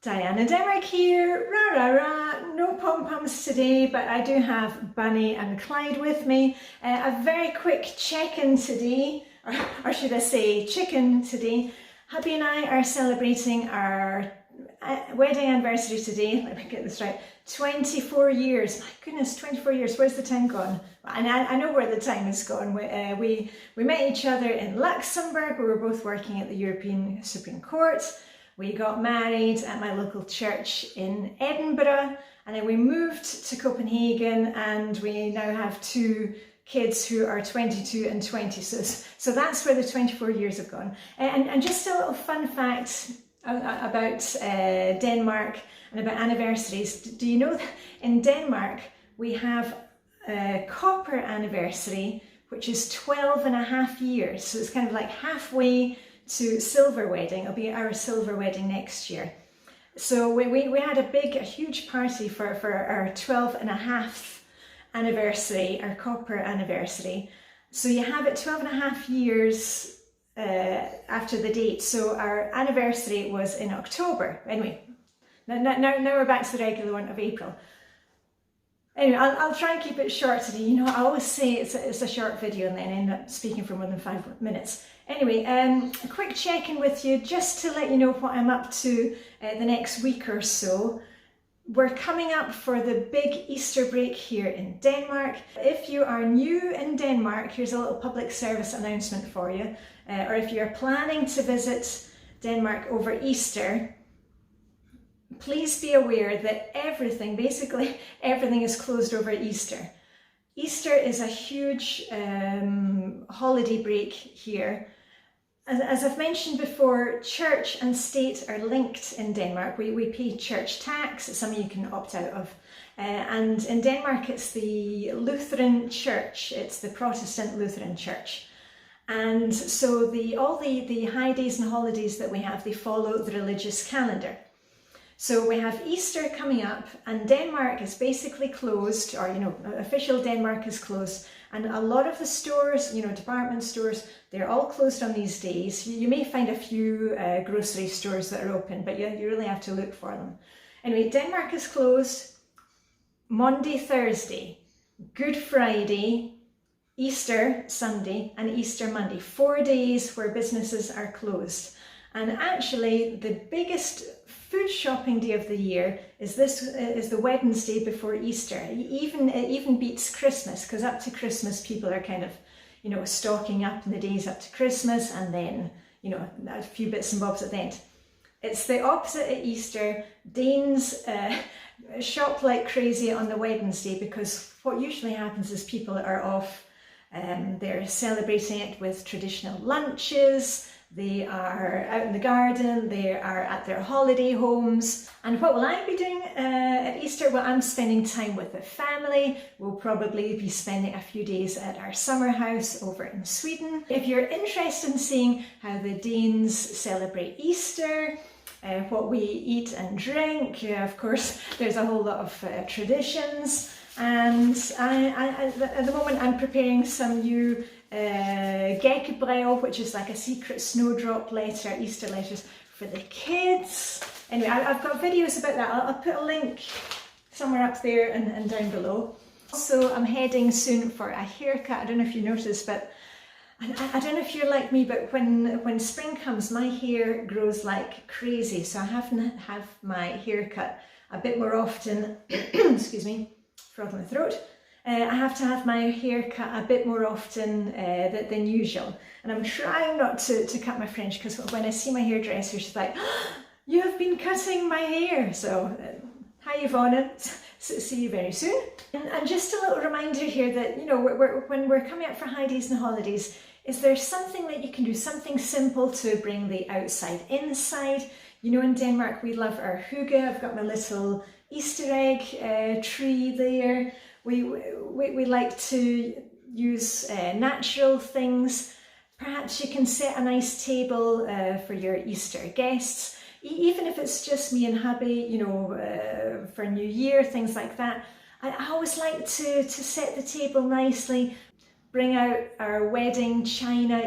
Diane in Denmark here, rah rah rah, no pom-poms today, but I do have Bunny and Clyde with me. A very quick check-in today, or should I say chicken today. Hubby and I are celebrating our wedding anniversary today. Let me get this right. 24 years, my goodness, 24 years, where's the time gone? And I know where the time has gone. We met each other in Luxembourg. We were both working at the European Supreme Court. We got married at my local church in Edinburgh, and then we moved to Copenhagen, and we now have two kids who are 22 and 20. So that's where the 24 years have gone. And just a little fun fact about Denmark and about anniversaries. Do you know that in Denmark we have a copper anniversary, which is 12 and a half years. So it's kind of like halfway to silver wedding. It'll be our silver wedding next year. So we had a huge party for our 12 and a half anniversary, our copper anniversary. So you have it 12 and a half years after the date. So our anniversary was in October. Anyway, now we're back to the regular one of April. Anyway, I'll try and keep it short today. You know, I always say it's a short video and then end up speaking for more than 5 minutes. Anyway, a quick check-in with you just to let you know what I'm up to the next week or so. We're coming up for the big Easter break here in Denmark. If you are new in Denmark, here's a little public service announcement for you. Or if you're planning to visit Denmark over Easter, please be aware that basically everything is closed over Easter. Easter is a huge holiday break here. As I've mentioned before, church and state are linked in Denmark. We pay church tax, it's something you can opt out of. And in Denmark it's the Lutheran church, it's the Protestant Lutheran church. And so all the high days and holidays that we have, they follow the religious calendar. So we have Easter coming up, and Denmark is basically closed, or official Denmark is closed, and a lot of the stores, department stores, they're all closed on these days. You may find a few grocery stores that are open, but you really have to look for them. Anyway, Denmark is closed Monday, Thursday, Good Friday, Easter Sunday, and Easter Monday. 4 days where businesses are closed. And actually, the biggest food shopping day of the year is the Wednesday before Easter. It even beats Christmas, because up to Christmas people are kind of, stocking up in the days up to Christmas, and then, a few bits and bobs at the end. It's the opposite at Easter. Danes shop like crazy on the Wednesday, because what usually happens is people are off, they're celebrating it with traditional lunches. They are out in the garden, they are at their holiday homes. And what will I be doing at Easter? Well, I'm spending time with the family. We'll probably be spending a few days at our summer house over in Sweden. If you're interested in seeing how the Danes celebrate Easter, what we eat and drink, of course, there's a whole lot of traditions. And at the moment I'm preparing some new Gækkebreve, which is like a secret snowdrop letter, Easter letters for the kids. Anyway, I've got videos about that. I'll put a link somewhere up there and down below. Also, I'm heading soon for a haircut. I don't know if you noticed, but I don't know if you're like me, but when spring comes, my hair grows like crazy. So I have to have my hair cut a bit more often. Excuse me, frog in my throat. I have to have my hair cut a bit more often than usual. And I'm trying not to cut my French, because when I see my hairdresser, she's like, oh, you have been cutting my hair. So, hi Yvonne, see you very soon. And just a little reminder here that, when we're coming up for high days and holidays, is there something that you can do, something simple to bring the outside inside? In Denmark we love our Hygge. I've got my little Easter egg tree there. We like to use natural things. Perhaps you can set a nice table for your Easter guests, even if it's just me and hubby, for New Year, things like that. I always like to set the table nicely, bring out our wedding china.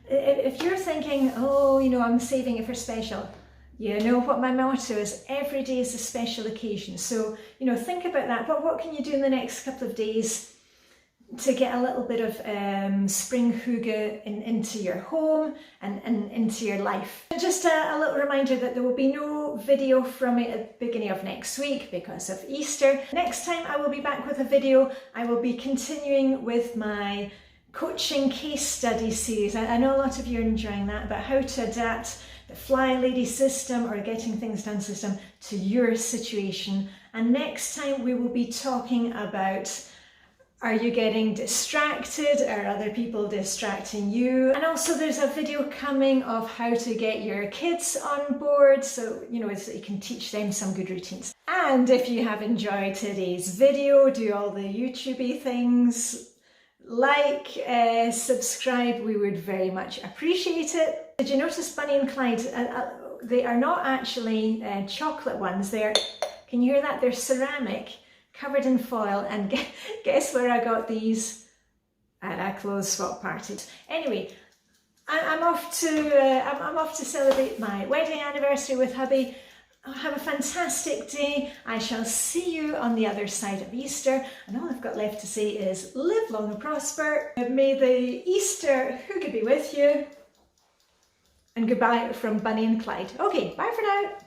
If you're thinking, oh, I'm saving it for special, You know what my motto is, every day is a special occasion. So, you know, think about that. What can you do in the next couple of days to get a little bit of spring hygge into your home and into your life. Just a little reminder that there will be no video from me at the beginning of next week because of Easter. Next time I will be back with a video. I will be continuing with my coaching case study series. I know a lot of you are enjoying that, about how to adapt the Flylady system or getting things done system to your situation. And next time we will be talking about, are you getting distracted? Are other people distracting you? And also there's a video coming of how to get your kids on board, so you know, so you can teach them some good routines. And if you have enjoyed today's video, do all the YouTubey things, like, subscribe, we would very much appreciate it. Did you notice Bunny and Clyde, they are not actually chocolate ones, they're, can you hear that? They're ceramic, covered in foil, and guess where I got these? At a clothes swap party. Anyway, I'm off to celebrate my wedding anniversary with hubby. Have a fantastic day. I shall see you on the other side of Easter, and all I've got left to say is live long and prosper. May the Easter hygge be with you, and goodbye from Bunny and Clyde. Okay, bye for now.